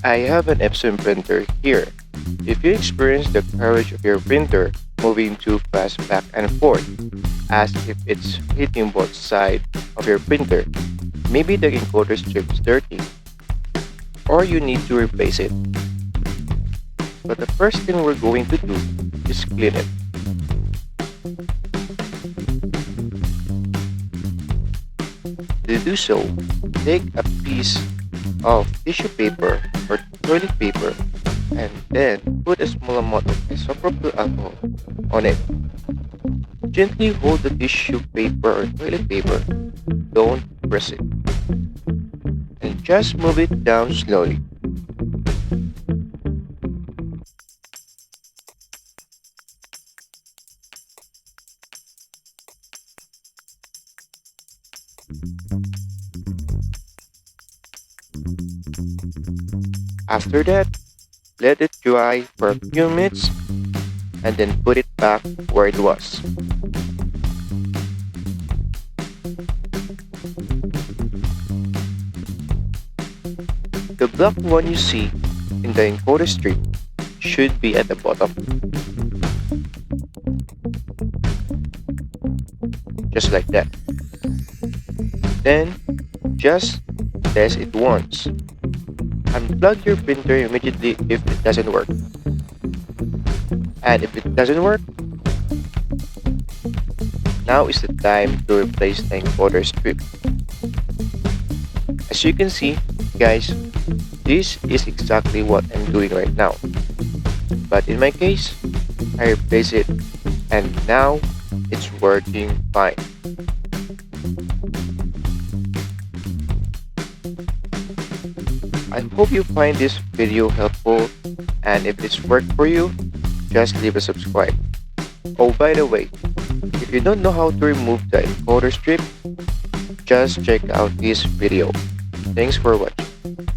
I have an Epson printer here. If you experience the carriage of your printer moving too fast back and forth, as if it's hitting both sides of your printer, maybe the encoder strip is dirty, or you need to replace it. But the first thing we're going to do is clean it. To do so, take a piece of tissue paper or toilet paper and then put a small amount of isopropyl alcohol on it. Gently hold the tissue paper or toilet paper, don't press it, and just move it down slowly. After that, let it dry for a few minutes and then put it back where it was. The black one you see in the encoder strip should be at the bottom. Just like that. Then, just test it once. Unplug your printer immediately if it doesn't work. And if it doesn't work, now is the time to replace the encoder strip. As you can see, guys, this is exactly what I'm doing right now. But in my case, I replace it and now it's working fine. I hope you find this video helpful, and if it's worked for you, just leave a subscribe. Oh, by the way, if you don't know how to remove the encoder strip, just check out this video. Thanks for watching.